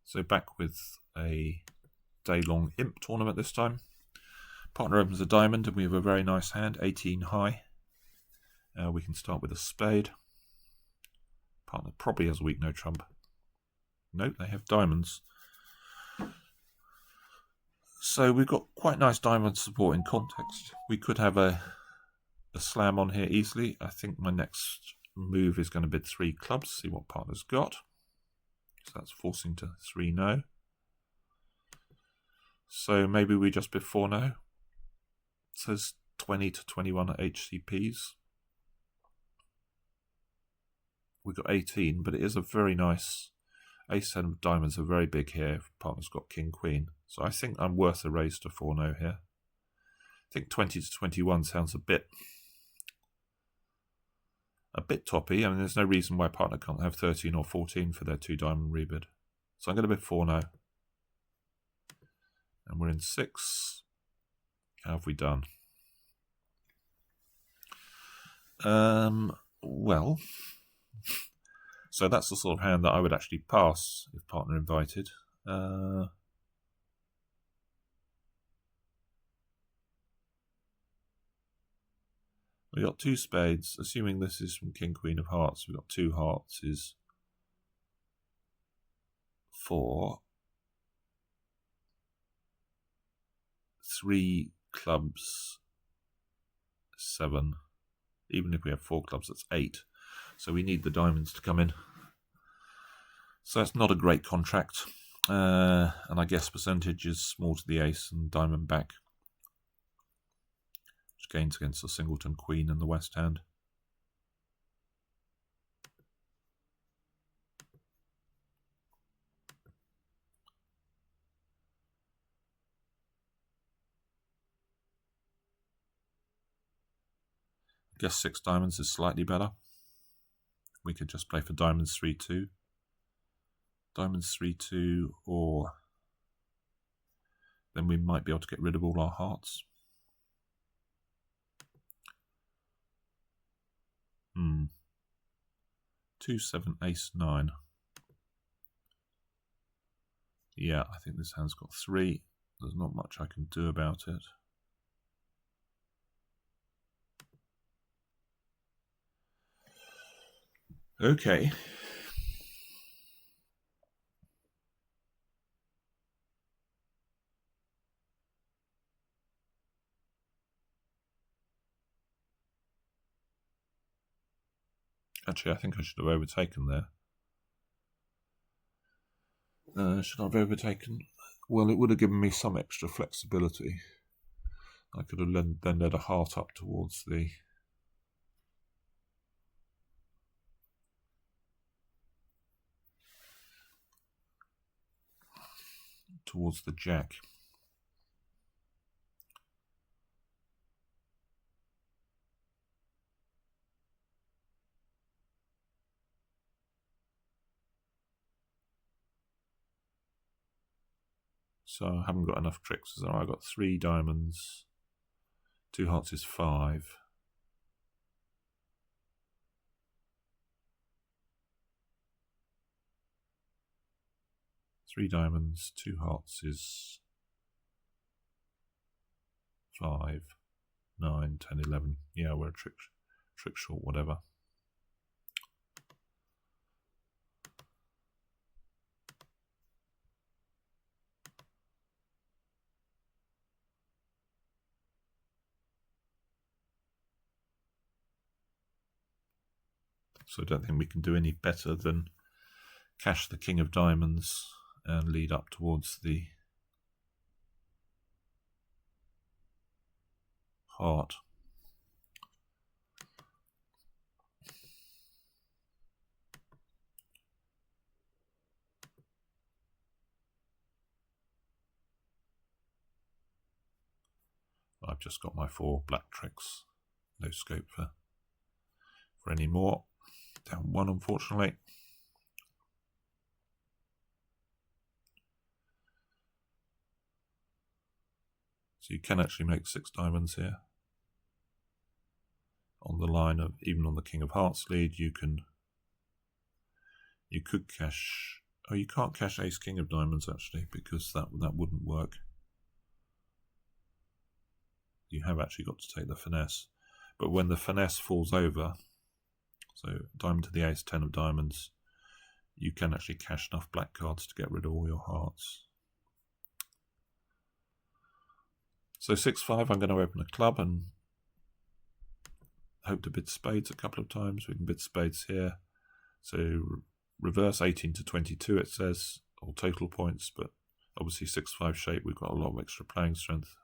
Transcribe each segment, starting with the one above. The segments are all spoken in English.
So back with a Daylong IMP tournament this time. Partner opens a diamond and we have a very nice hand, 18 high. We can start with a spade. Partner probably has a weak no trump. Nope, they have diamonds. So we've got quite nice diamond support in context. We could have a slam on here easily. I think my next move is going to bid 3 clubs, see what partner's got. So that's forcing to 3 no. So maybe we just bid 4 no. It says 20 to 21 at HCPs. We've got 18, but it is a very nice ace-10 of diamonds are very big here. Partner's got king queen, so I think I'm worth a raise to 4 no here. I think 20 to 21 sounds a bit toppy. I mean, there's no reason why partner can't have 13 or 14 for their 2 diamond rebid. So I'm going to bid 4 no, and we're in 6. How have we done? Well, so that's the sort of hand that I would actually pass if partner invited. We got 2 spades, assuming this is from king queen of hearts. We've got 2 hearts is 4. 3 clubs, 7. Even if we have 4 clubs, that's 8. So we need the diamonds to come in. So that's not a great contract. And I guess percentage is small to the ace and diamond back, which gains against the singleton queen and the west hand. I guess 6 diamonds is slightly better. We could just play for diamonds 3-2. Diamonds 3-2, or then we might be able to get rid of all our hearts. 2-7 ace 9. Yeah, I think this hand's got 3. There's not much I can do about it. Okay. Actually, I think I should have overtaken there. Should I have overtaken? Well, it would have given me some extra flexibility. I could have then led a heart up towards the jack. So I haven't got enough tricks. So I got 3 diamonds. 2 hearts is 5. Three diamonds, 2 hearts is 5, 9, 10, 11. Yeah, we're a trick short, whatever. So I don't think we can do any better than cash the king of diamonds and lead up towards the heart. I've just got my 4 black tricks. No scope for any more. Down 1, unfortunately. So you can actually make 6 diamonds here. On the line of, even on the king of hearts lead, you could cash Oh, you can't cash ace king of diamonds actually, because that wouldn't work. You have actually got to take the finesse. But when the finesse falls over, so diamond to the ace, 10 of diamonds, you can actually cash enough black cards to get rid of all your hearts. So 6-5, I'm going to open a club and hope to bid spades a couple of times. We can bid spades here. So reverse 18 to 22 it says, or total points, but obviously 6-5 shape, we've got a lot of extra playing strength.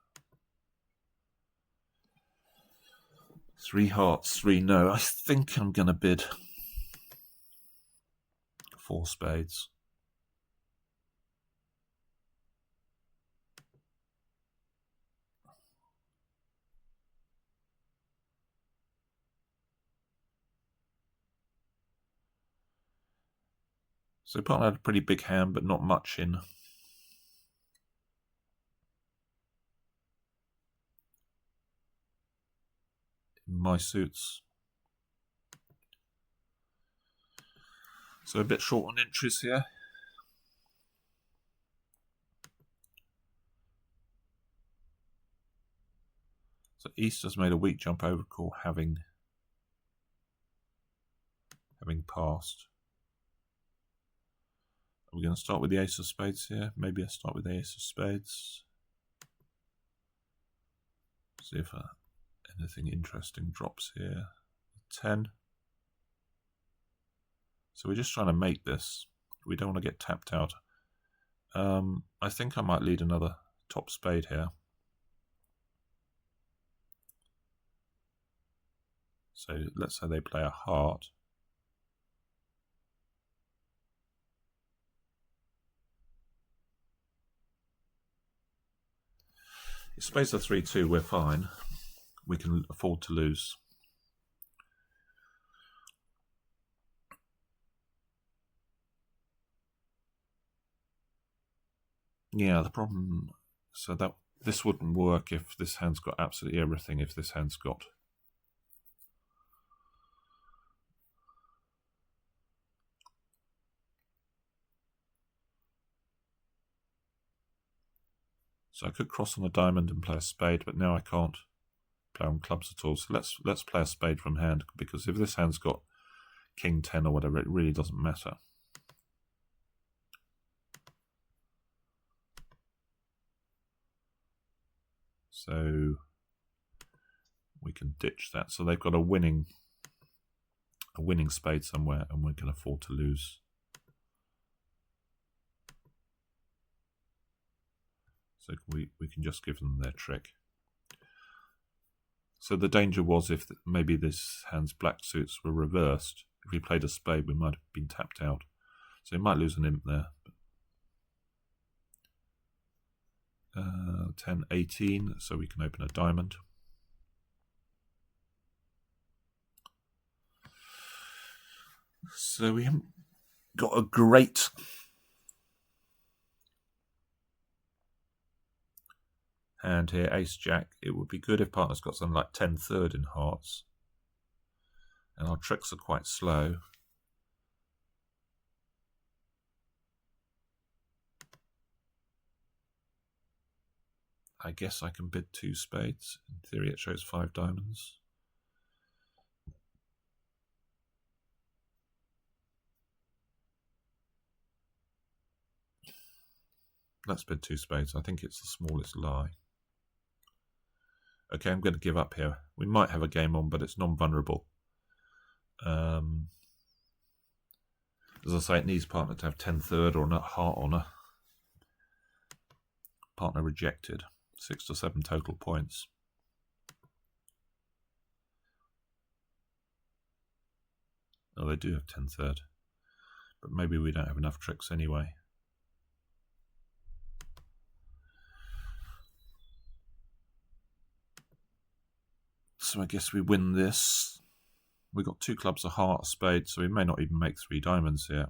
3 hearts, 3 no. I think I'm going to bid 4 spades. So partner had a pretty big hand, but not much in my suits. So a bit short on entries here. So East has made a weak jump over call, having passed. Are we going to start with the ace of spades here? Maybe I start with the ace of spades. See if anything interesting drops here. 10. So we're just trying to make this. We don't want to get tapped out. I think I might lead another top spade here. So let's say they play a heart. If spades are 3-2, we're fine. We can afford to lose. Yeah, the problem, so that this wouldn't work if this hand's got absolutely everything. If this hand's got so I could cross on a diamond and play a spade, but now I can't play on clubs at all. So let's play a spade from hand, because if this hand's got king 10 or whatever, it really doesn't matter. So we can ditch that. So they've got a winning spade somewhere, and we can afford to lose. So we can just give them their trick. So the danger was if maybe this hand's black suits were reversed. If we played a spade, we might have been tapped out. So he might lose an imp there. 10, 18, so we can open a diamond. So we haven't got a great hand here, ace jack. It would be good if partner's got something like 10-3 in hearts. And our tricks are quite slow. I guess I can bid 2 spades. In theory it shows 5 diamonds. Let's bid 2 spades. I think it's the smallest lie. Okay, I'm going to give up here. We might have a game on, but it's non-vulnerable. As I say, it needs partner to have 10-3 or a heart on her. Partner rejected. 6 to 7 total points. Oh, they do have 10-3. But maybe we don't have enough tricks anyway. So I guess we win this. We got 2 clubs, a heart, a spade, so we may not even make 3 diamonds here.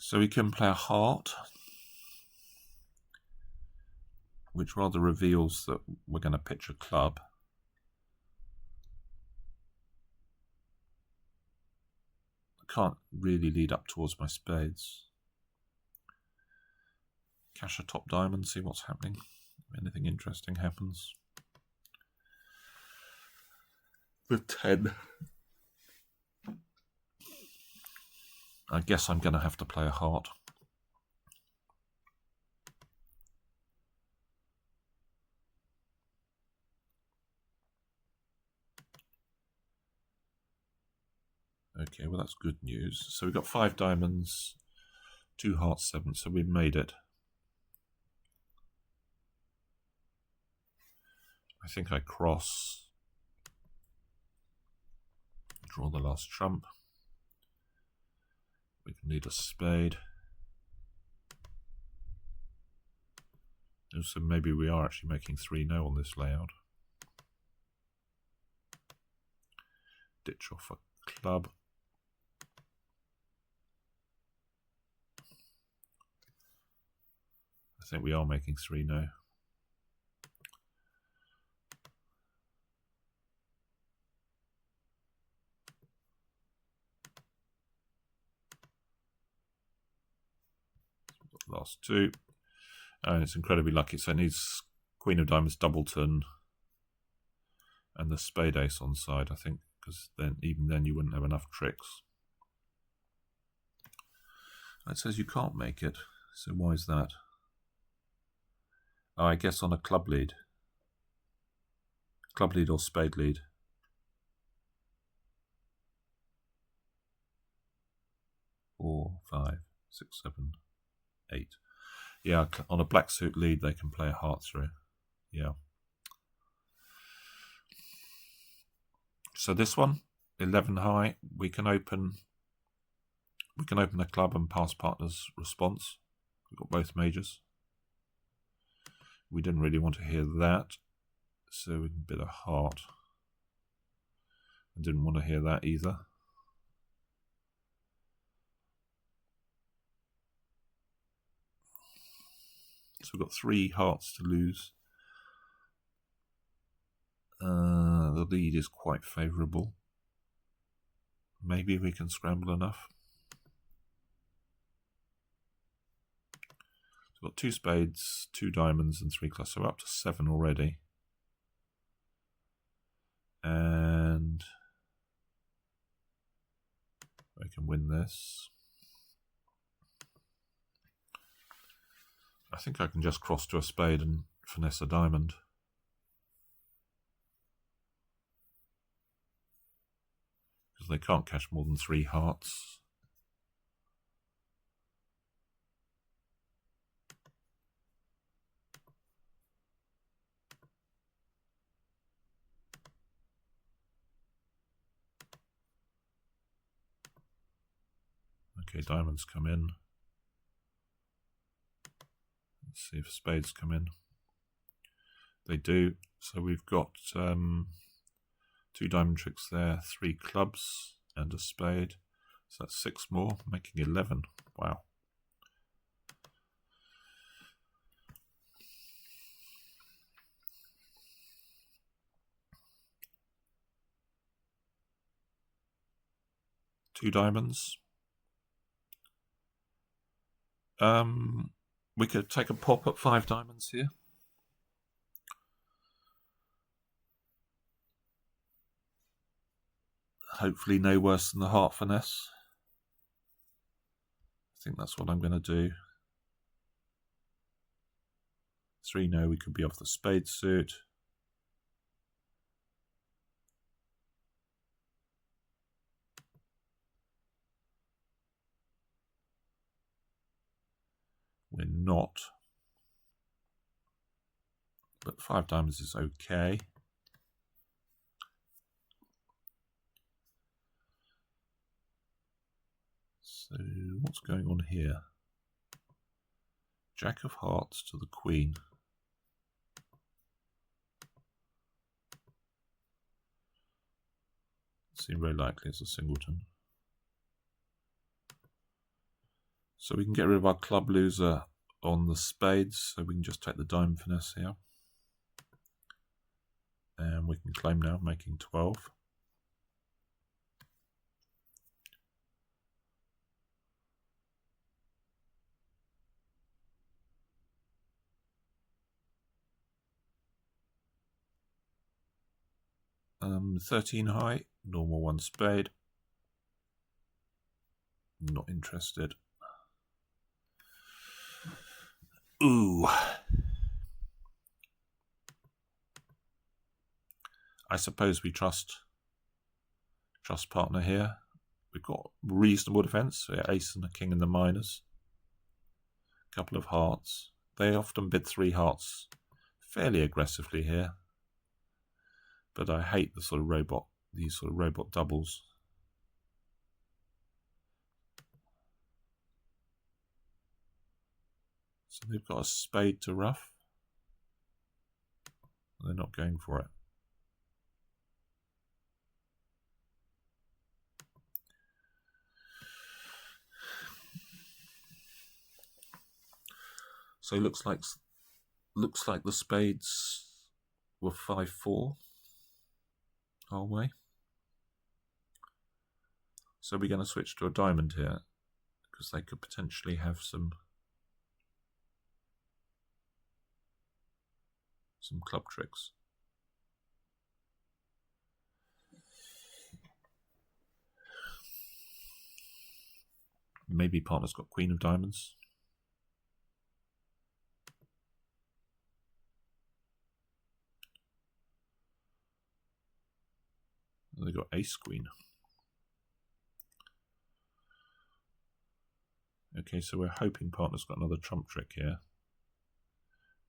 So we can play a heart, which rather reveals that we're going to pitch a club. I can't really lead up towards my spades. Cash a top diamond, see what's happening. If anything interesting happens. The 10. I guess I'm going to have to play a heart. Okay, well that's good news. So we've got 5 diamonds, 2 hearts, 7, so we've made it. I think I cross, draw the last trump. We can lead a spade. So maybe we are actually making 3-0 on this layout. Ditch off a club. I think we are making 3-0. Last 2. And it's incredibly lucky. So it needs Queen of Diamonds, Doubleton, and the Spade Ace on side, I think, because then even then you wouldn't have enough tricks. It says you can't make it. So why is that? Oh, I guess on a club lead. Club lead or spade lead. Four, 5, 6, 7, 8. Yeah, on a black suit lead they can play a heart through. Yeah. So this one, 11 high, we can open the club and pass partner's response. We've got both majors. We didn't really want to hear that, so we can bid a heart. I didn't want to hear that either. So we've got 3 hearts to lose. The lead is quite favourable. Maybe we can scramble enough. So we've got 2 spades, 2 diamonds and 3 clubs, so we're up to 7 already. And I can win this. I think I can just cross to a spade and finesse a diamond. Because they can't catch more than 3 hearts. Okay, diamonds come in. Let's see if spades come in. They do. So we've got 2 diamond tricks there, 3 clubs and a spade. So that's 6 more, making 11. Wow. Two diamonds. We could take a pop at 5 diamonds here. Hopefully no worse than the heart finesse. I think that's what I'm going to do. 3, no, we could be off the spade suit. We're not. But 5 diamonds is okay. So what's going on here? Jack of hearts to the queen. Seems very likely it's a singleton. So we can get rid of our club loser on the spades, so we can just take the dime finesse here. And we can claim now, making 12. Um, 13 high, normal 1 spade. Not interested. Ooh. I suppose we trust partner here. We've got reasonable defence. So yeah, ace and a king in the minors. Couple of hearts. They often bid 3 hearts fairly aggressively here. But I hate the sort of robot, these sort of robot doubles. So they've got a spade to ruff. They're not going for it. So looks like the spades were 5-4 our way. So we're going to switch to a diamond here because they could potentially have some club tricks. Maybe partner's got queen of diamonds. They got ace queen. Okay, so we're hoping partner's got another trump trick here,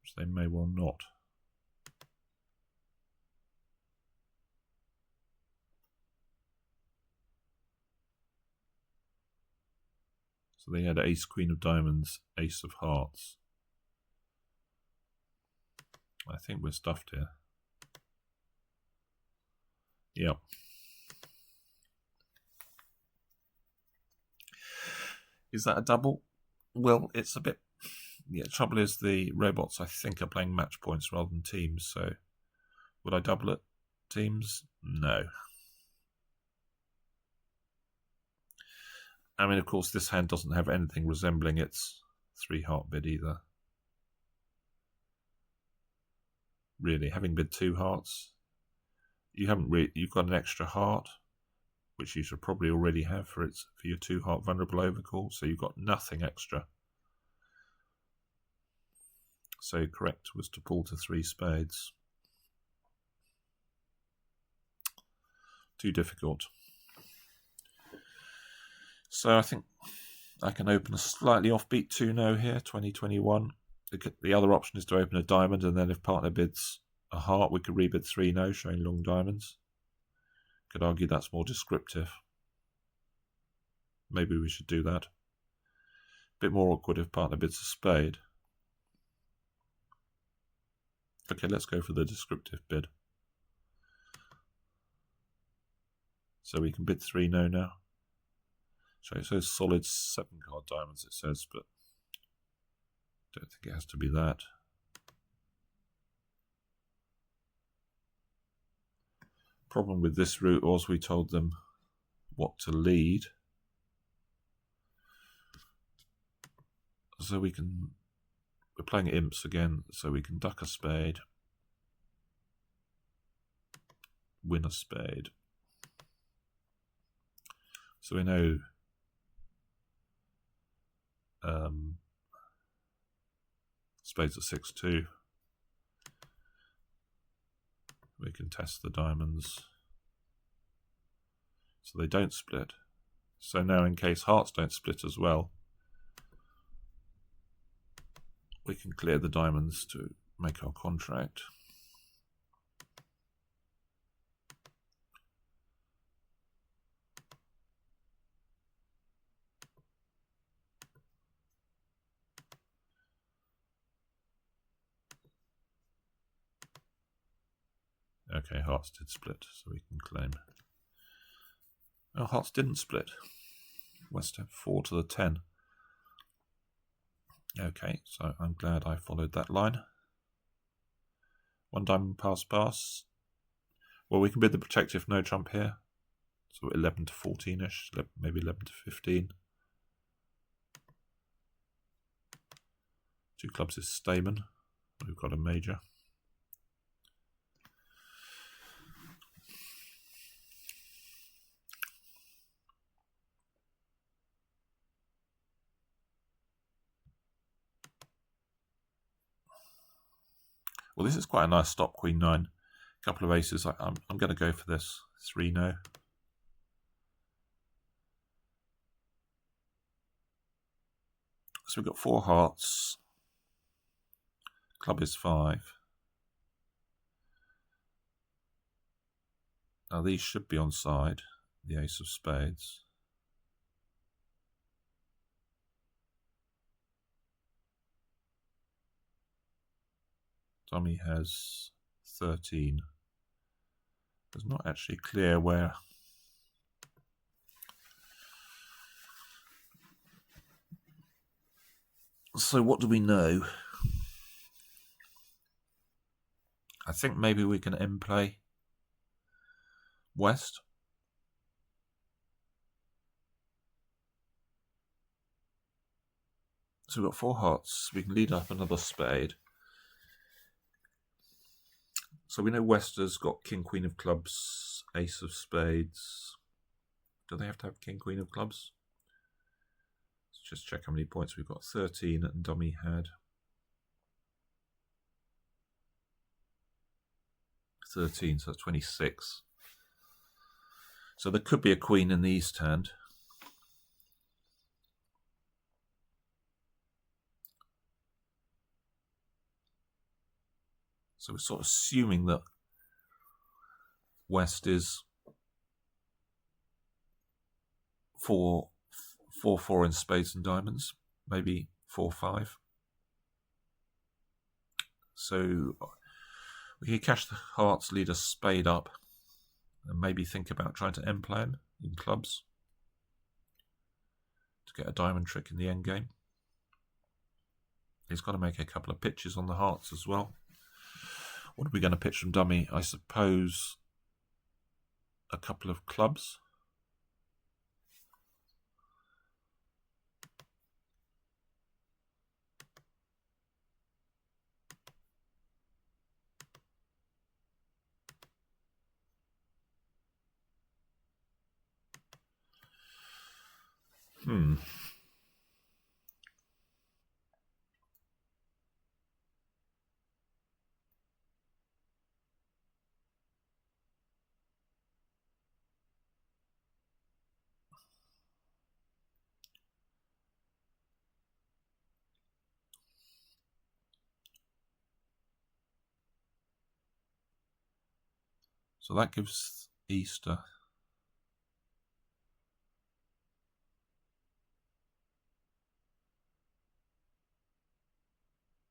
which they may well not. So they had ace queen of diamonds, ace of hearts. I think we're stuffed here. Yep. Is that a double? Well, it's a bit... Yeah, trouble is the robots, I think, are playing match points rather than teams, so... Would I double it? Teams? No. I mean, of course, this hand doesn't have anything resembling its 3-heart bid either. Really, having bid 2 hearts, you've got an extra heart, which you should probably already have for your 2-heart vulnerable overcall, so you've got nothing extra. So correct was to pull to 3 spades. Too difficult. So I think I can open a slightly offbeat 2-no here, 2021. The other option is to open a diamond, and then if partner bids a heart, we could rebid 3-no, showing long diamonds. Could argue that's more descriptive. Maybe we should do that. Bit more awkward if partner bids a spade. Okay, let's go for the descriptive bid. So we can bid 3-no now. So it says solid 7-card diamonds, it says, but don't think it has to be that. Problem with this route was we told them what to lead. So we're playing imps again, so we can duck a spade, win a spade. So we know spades at 6-2. We can test the diamonds. So they don't split. So now in case hearts don't split as well, we can clear the diamonds to make our contract. Okay, hearts did split, so we can claim. Oh, hearts didn't split. West have 4 to the 10. Okay, so I'm glad I followed that line. One diamond pass. Well, we can bid the protective no trump here. So 11 to 14-ish, maybe 11 to 15. Two clubs is Stamen. We've got a major. Well, this is quite a nice stop, Queen 9. A couple of aces. I'm going to go for this. 3 no. So we've got 4 hearts. Club is 5. Now these should be on side. The ace of spades. Dummy has 13. It's not actually clear where. So what do we know? I think maybe we can end play West. So we've got 4 hearts. We can lead up another spade. So we know West has got King, Queen of clubs, Ace of spades. Do they have to have King, Queen of clubs? Let's just check how many points we've got. 13 and dummy had 13, so that's 26. So there could be a queen in the east hand. So we're sort of assuming that West is 4-4 in spades and diamonds, maybe 4-5. So we could cash the hearts, lead a spade up, and maybe think about trying to end play him in clubs to get a diamond trick in the end game. He's got to make a couple of pitches on the hearts as well. What are we going to pitch from dummy? I suppose a couple of clubs. So that gives Easter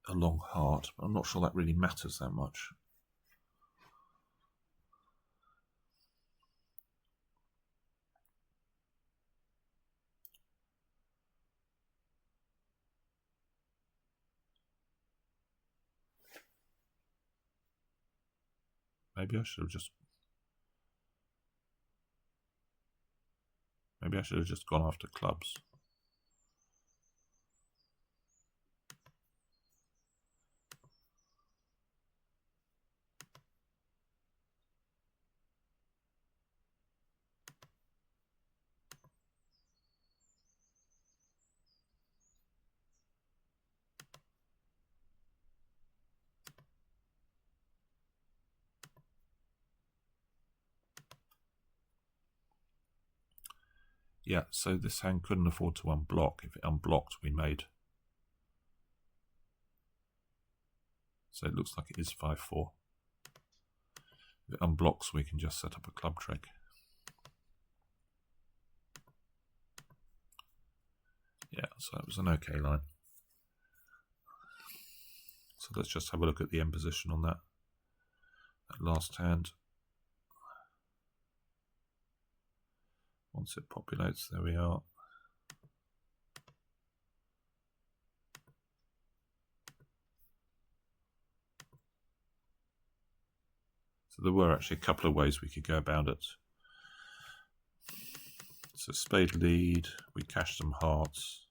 a long heart, but I'm not sure that really matters that much. Maybe I should have just gone after clubs. Yeah, so this hand couldn't afford to unblock. If it unblocked, we made. So it looks like it is 5-4. If it unblocks, we can just set up a club trick. Yeah, so that was an okay line. So let's just have a look at the end position on that last hand. Once it populates, there we are. So there were actually a couple of ways we could go about it. So spade lead, we cash some hearts.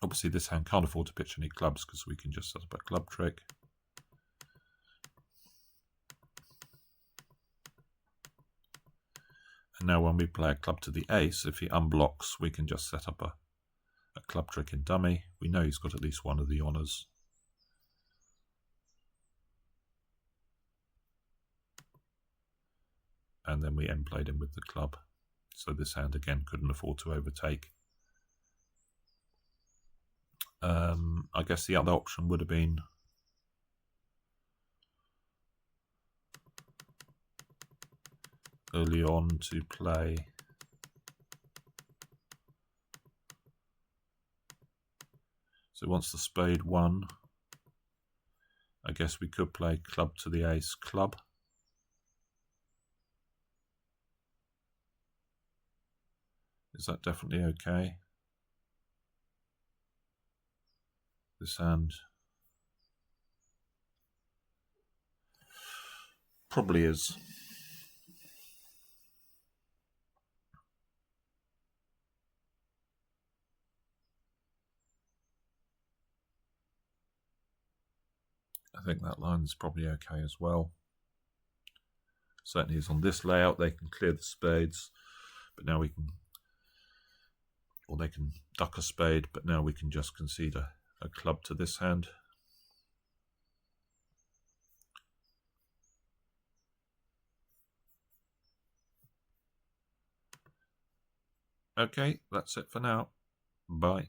Obviously this hand can't afford to pitch any clubs because we can just set up a club trick. And now when we play a club to the ace, if he unblocks, we can just set up a club trick in dummy. We know he's got at least one of the honours. And then we end played him with the club. So this hand again couldn't afford to overtake. I guess the other option would have been early on to play so once the spade won, I guess we could play club to the ace club. Is that definitely okay? This hand probably is. I think that line's probably okay as well. Certainly is on this layout. They can clear the spades, but now we can, or they can duck a spade, but now we can just concede a club to this hand. Okay, that's it for now. Bye.